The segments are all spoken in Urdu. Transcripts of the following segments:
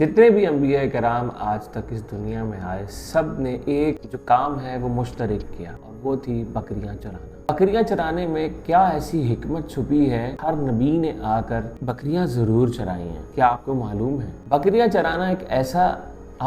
جتنے بھی انبیاء کرام آج تک اس دنیا میں آئے، سب نے ایک جو کام ہے وہ مشترک کیا، اور وہ تھی بکریاں چرانا۔ بکریاں چرانے میں کیا ایسی حکمت چھپی ہے؟ ہر نبی نے آ کر بکریاں ضرور چرائی ہیں۔ کیا آپ کو معلوم ہے؟ بکریاں چرانا ایک ایسا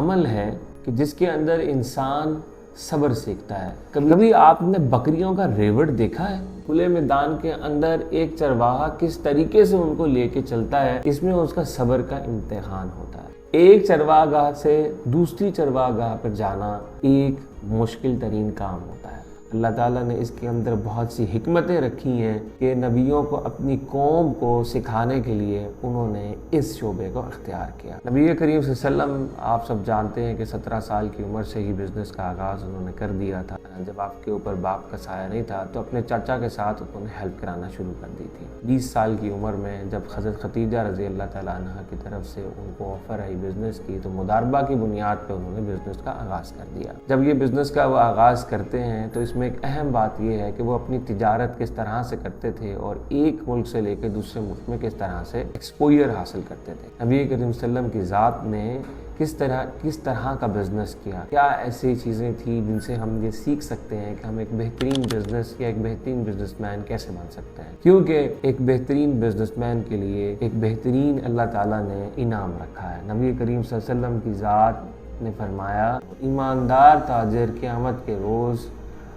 عمل ہے کہ جس کے اندر انسان صبر سیکھتا ہے۔ کبھی آپ نے بکریوں کا ریوڑ دیکھا ہے؟ کھلے میدان کے اندر ایک چرواہا کس طریقے سے ان کو لے کے چلتا ہے، اس میں اس کا صبر کا امتحان ہوتا ہے۔ ایک چرواہ گاہ سے دوسری چرواہ گاہ پر جانا ایک مشکل ترین کام ہوتا ہے۔ اللہ تعالیٰ نے اس کے اندر بہت سی حکمتیں رکھی ہیں کہ نبیوں کو اپنی قوم کو سکھانے کے لیے انہوں نے اس شعبے کو اختیار کیا۔ نبی کریم صلی اللہ علیہ وسلم آپ سب جانتے ہیں کہ 17 سال کی عمر سے ہی بزنس کا آغاز انہوں نے کر دیا تھا۔ جب آپ کے اوپر باپ کا سایہ نہیں تھا تو اپنے چاچا کے ساتھ انہوں نے ہیلپ کرانا شروع کر دی تھی۔ 20 سال کی عمر میں جب حضرت خدیجہ رضی اللہ تعالیٰ عنہ کی طرف سے ان کو آفر آئی بزنس کی، تو مداربہ کی بنیاد پہ انہوں نے بزنس کا آغاز کر دیا۔ جب یہ بزنس کا وہ آغاز کرتے ہیں تو اس میں ایک اہم بات یہ ہے کہ وہ اپنی تجارت کس طرح سے کرتے تھے اور ایک ملک سے لے کے دوسرے ملک میں کس طرح سے ایکسپوئر حاصل کرتے تھے۔ نبی کریم صلی اللہ علیہ وسلم کی ذات نے کس طرح کا بزنس کیا، کیا ایسی چیزیں تھیں جن سے ہم یہ سیکھ سکتے ہیں کہ ہم ایک بہترین بزنس یا ایک بہترین بزنس مین کیسے بن سکتے ہیں، کیونکہ ایک بہترین بزنس مین کے لیے ایک بہترین اللہ تعالیٰ نے انعام رکھا ہے۔ نبی کریم صلی اللہ علیہ وسلم کی ذات نے فرمایا، ایماندار تاجر قیامت کے روز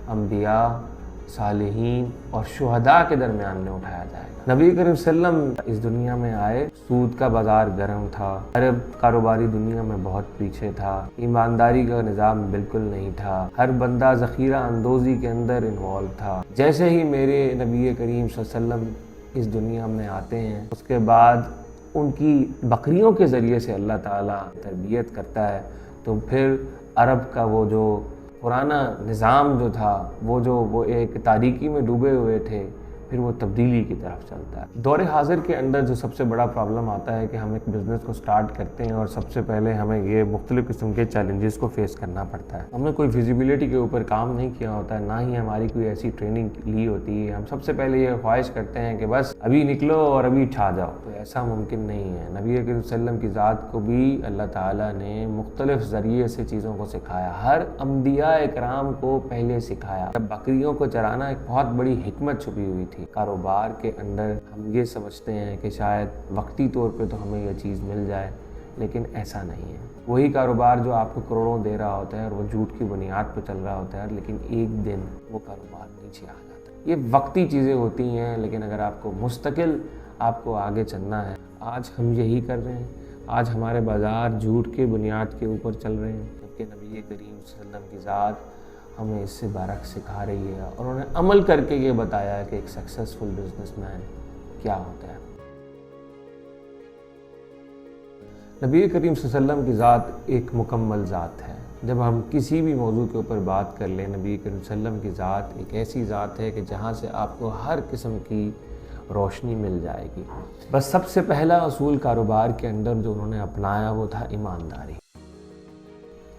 انبیاء، صالحین اور شہداء کے درمیان میں اٹھایا جائے گا۔ نبی کریم صلی اللہ علیہ وسلم اس دنیا میں آئے، سود کا بازار گرم تھا، عرب کاروباری دنیا میں بہت پیچھے تھا، ایمانداری کا نظام بالکل نہیں تھا، ہر بندہ ذخیرہ اندوزی کے اندر انوالو تھا۔ جیسے ہی میرے نبی کریم صلی اللہ علیہ وسلم اس دنیا میں آتے ہیں، اس کے بعد ان کی بکریوں کے ذریعے سے اللہ تعالیٰ تربیت کرتا ہے، تو پھر عرب کا وہ جو پرانا نظام جو تھا، وہ ایک تاریکی میں ڈوبے ہوئے تھے، پھر وہ تبدیلی کی طرف چلتا ہے۔ دور حاضر کے اندر جو سب سے بڑا پرابلم آتا ہے کہ ہم ایک بزنس کو سٹارٹ کرتے ہیں اور سب سے پہلے ہمیں یہ مختلف قسم کے چیلنجز کو فیس کرنا پڑتا ہے۔ ہم نے کوئی فیزیبلٹی کے اوپر کام نہیں کیا ہوتا ہے، نہ ہی ہماری کوئی ایسی ٹریننگ لی ہوتی ہے۔ ہم سب سے پہلے یہ خواہش کرتے ہیں کہ بس ابھی نکلو اور ابھی چھا جاؤ، تو ایسا ممکن نہیں ہے۔ نبی کریم صلی اللہ علیہ وسلم کی ذات کو بھی اللہ تعالیٰ نے مختلف ذریعے سے چیزوں کو سکھایا، ہر انبیاء اکرام کو پہلے سکھایا۔ بکریوں کو چرانا ایک بہت بڑی حکمت چھپی ہوئی تھی۔ کاروبار کے اندر ہم یہ سمجھتے ہیں کہ شاید وقتی طور پہ تو ہمیں یہ چیز مل جائے، لیکن ایسا نہیں ہے۔ وہی کاروبار جو آپ کو کروڑوں دے رہا ہوتا ہے اور وہ جھوٹ کی بنیاد پہ چل رہا ہوتا ہے، لیکن ایک دن وہ کاروبار نیچے آ جاتا ہے۔ یہ وقتی چیزیں ہوتی ہیں، لیکن اگر آپ کو مستقل آپ کو آگے چلنا ہے، آج ہم یہی کر رہے ہیں۔ آج ہمارے بازار جھوٹ کے بنیاد کے اوپر چل رہے ہیں، جبکہ نبی کریم صلی اللہ علیہ وسلم کی ذات ہمیں اس سے برعکس سکھا رہی ہے، اور انہوں نے عمل کر کے یہ بتایا کہ ایک سکسیسفل بزنس مین کیا ہوتا ہے۔ نبی کریم صلی اللہ علیہ وسلم کی ذات ایک مکمل ذات ہے۔ جب ہم کسی بھی موضوع کے اوپر بات کر لیں، نبی کریم صلی اللہ علیہ وسلم کی ذات ایک ایسی ذات ہے کہ جہاں سے آپ کو ہر قسم کی روشنی مل جائے گی۔ بس سب سے پہلا اصول کاروبار کے اندر جو انہوں نے اپنایا وہ تھا ایمانداری۔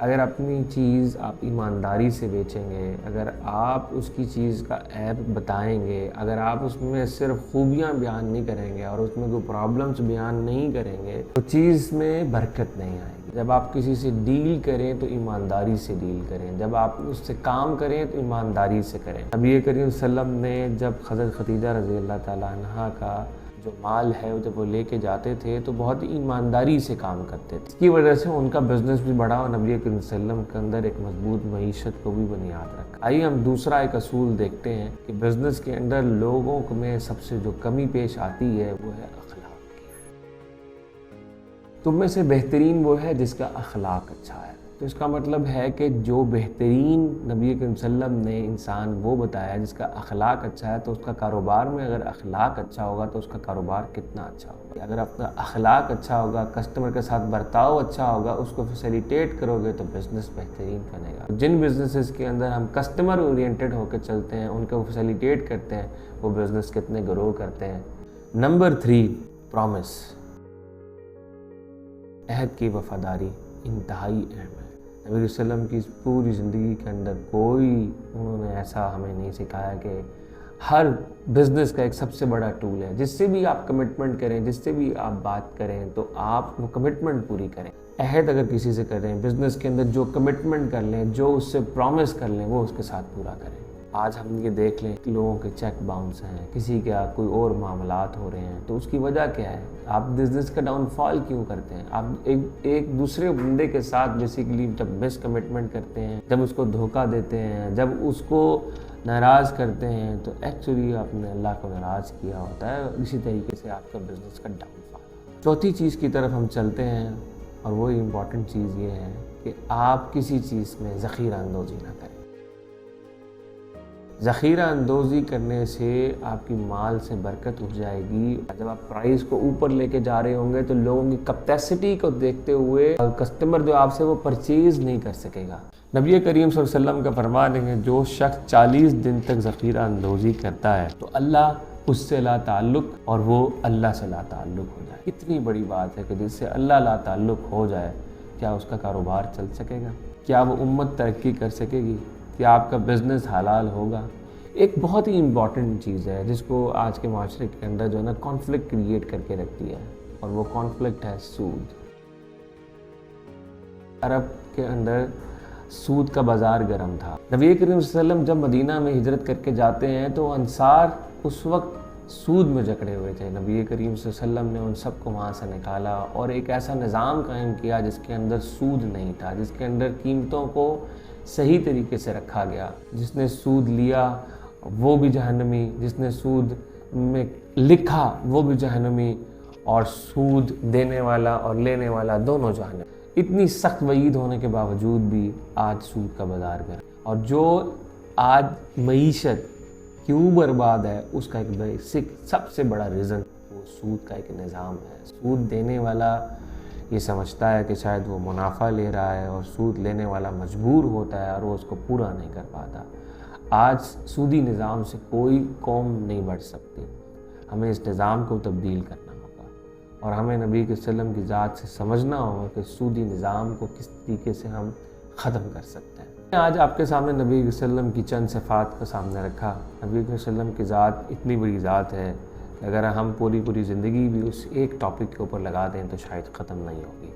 اگر اپنی چیز آپ ایمانداری سے بیچیں گے، اگر آپ اس کی چیز کا عیب بتائیں گے، اگر آپ اس میں صرف خوبیاں بیان نہیں کریں گے اور اس میں کوئی پرابلمس بیان نہیں کریں گے، تو چیز میں برکت نہیں آئے گی۔ جب آپ کسی سے ڈیل کریں تو ایمانداری سے ڈیل کریں، جب آپ اس سے کام کریں تو ایمانداری سے کریں۔ نبی کریم صلی اللہ علیہ وسلم نے جب حضرت خدیجہ رضی اللہ تعالیٰ عنہا کا جو مال ہے جب وہ لے کے جاتے تھے تو بہت ایمانداری سے کام کرتے تھے۔ اس کی وجہ سے ان کا بزنس بھی بڑھا اور نبی کریم صلی اللہ علیہ وسلم کے اندر ایک مضبوط معیشت کو بھی بنیاد رکھا۔ آئیے ہم دوسرا ایک اصول دیکھتے ہیں کہ بزنس کے اندر لوگوں میں سب سے جو کمی پیش آتی ہے وہ ہے اخلاق کی۔ تم میں سے بہترین وہ ہے جس کا اخلاق اچھا ہے۔ تو اس کا مطلب ہے کہ جو بہترین نبی کریم صلی اللہ علیہ وسلم نے انسان وہ بتایا جس کا اخلاق اچھا ہے، تو اس کا کاروبار میں اگر اخلاق اچھا ہوگا تو اس کا کاروبار کتنا اچھا ہوگا۔ اگر آپ کا اخلاق اچھا ہوگا، کسٹمر کے ساتھ برتاؤ اچھا ہوگا، اس کو فیسیلیٹیٹ کرو گے تو بزنس بہترین بنے گا۔ جن بزنسز کے اندر ہم کسٹمر اورینٹڈ ہو کے چلتے ہیں، ان کو فیسیلیٹیٹ کرتے ہیں، وہ بزنس کتنے گرو کرتے ہیں۔ Number 3، promise. عہد کی وفاداری انتہائی اہم ہے۔ نبی صلی اللہ علیہ وسلم کی پوری زندگی کے اندر کوئی انہوں نے ایسا ہمیں نہیں سکھایا کہ ہر بزنس کا ایک سب سے بڑا ٹول ہے. جس سے بھی آپ کمٹمنٹ کریں, جس سے بھی آپ بات کریں, تو آپ وہ کمٹمنٹ پوری کریں. عہد اگر کسی سے کر رہے ہیں بزنس کے اندر, جو کمٹمنٹ کر لیں, جو اس سے پرومس کر لیں, وہ اس کے ساتھ پورا کریں. آج ہم یہ دیکھ لیں لوگوں کے چیک باؤنس ہیں, کسی کا کوئی اور معاملات ہو رہے ہیں, تو اس کی وجہ کیا ہے؟ آپ بزنس کا ڈاؤن فال کیوں کرتے ہیں؟ آپ ایک دوسرے بندے کے ساتھ بیسیکلی جب مس کمٹمنٹ کرتے ہیں, جب اس کو دھوکہ دیتے ہیں, جب اس کو ناراض کرتے ہیں, تو ایکچولی آپ نے اللہ کو ناراض کیا ہوتا ہے. اسی طریقے سے آپ کا بزنس کا ڈاؤن فال. چوتھی چیز کی طرف ہم چلتے ہیں, اور وہی امپورٹنٹ چیز یہ ہے کہ آپ کسی چیز میں ذخیرہ اندوزی نہ کریں. ذخیرہ اندوزی کرنے سے آپ کی مال سے برکت اٹھ جائے گی. جب آپ پرائز کو اوپر لے کے جا رہے ہوں گے تو لوگوں کی کیپیسٹی کو دیکھتے ہوئے کسٹمر جو آپ سے وہ پرچیز نہیں کر سکے گا. نبی کریم صلی اللہ علیہ وسلم کا فرمان ہے کہ جو شخص 40 دن تک ذخیرہ اندوزی کرتا ہے تو اللہ اس سے لا تعلق اور وہ اللہ سے لا تعلق ہو جائے. اتنی بڑی بات ہے کہ جس سے اللہ لا تعلق ہو جائے, کیا اس کا کاروبار چل سکے گا؟ کیا وہ امت ترقی کر سکے گی؟ کیا آپ کا بزنس حلال ہوگا؟ ایک بہت ہی امپورٹنٹ چیز ہے جس کو آج کے معاشرے کے اندر جو ہے نا کانفلکٹ کریٹ کر کے رکھتی ہے, اور وہ کانفلکٹ ہے سود. عرب کے اندر سود کا بازار گرم تھا. نبی کریم صلی اللہ علیہ وسلم جب مدینہ میں ہجرت کر کے جاتے ہیں تو انصار اس وقت سود میں جکڑے ہوئے تھے. نبی کریم صلی اللہ علیہ وسلم نے ان سب کو وہاں سے نکالا اور ایک ایسا نظام قائم کیا جس کے اندر سود نہیں تھا, جس کے اندر قیمتوں کو صحیح طریقے سے رکھا گیا. جس نے سود لیا وہ بھی جہنمی, جس نے سود میں لکھا وہ بھی جہنمی, اور سود دینے والا اور لینے والا دونوں جہنمی. اتنی سخت وعید ہونے کے باوجود بھی آج سود کا بازار گرم. اور جو آج معیشت کیوں برباد ہے اس کا ایک بیسک سب سے بڑا ریزن وہ سود کا ایک نظام ہے. سود دینے والا یہ سمجھتا ہے کہ شاید وہ منافع لے رہا ہے, اور سود لینے والا مجبور ہوتا ہے اور وہ اس کو پورا نہیں کر پاتا. آج سودی نظام سے کوئی قوم نہیں بڑھ سکتی. ہمیں اس نظام کو تبدیل کرنا ہوگا, اور ہمیں نبی کے وسلم کی ذات سے سمجھنا ہوگا کہ سودی نظام کو کس طریقے سے ہم ختم کر سکتے ہیں. آج آپ کے سامنے نبی کے وسلم کی چند صفات کو سامنے رکھا. نبی کے وسلم کی ذات اتنی بڑی ذات ہے کہ اگر ہم پوری زندگی بھی اس ایک ٹاپک کے اوپر لگا دیں تو شاید ختم نہیں ہوگی.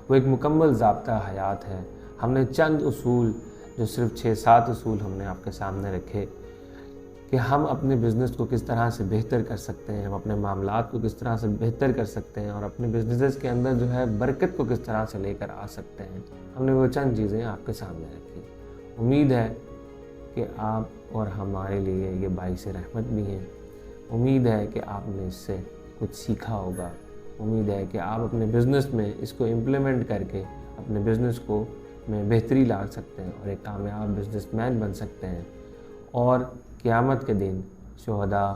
وہ ایک مکمل ضابطہ حیات ہے. ہم نے چند اصول, جو صرف 6-7 اصول ہم نے آپ کے سامنے رکھے کہ ہم اپنے بزنس کو کس طرح سے بہتر کر سکتے ہیں, ہم اپنے معاملات کو کس طرح سے بہتر کر سکتے ہیں, اور اپنے بزنس کے اندر جو ہے برکت کو کس طرح سے لے کر آ سکتے ہیں. ہم نے وہ چند چیزیں آپ کے سامنے رکھی. امید ہے کہ آپ اور ہمارے لیے یہ باعث رحمت بھی ہیں. امید ہے کہ آپ نے اس سے کچھ سیکھا ہوگا. امید ہے کہ آپ اپنے بزنس میں اس کو امپلیمنٹ کر کے اپنے بزنس کو میں بہتری لا سکتے ہیں اور ایک کامیاب بزنس مین بن سکتے ہیں, اور قیامت کے دن شہداء,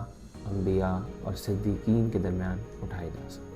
انبیاء اور صدیقین کے درمیان اٹھائے جا سکتے ہیں.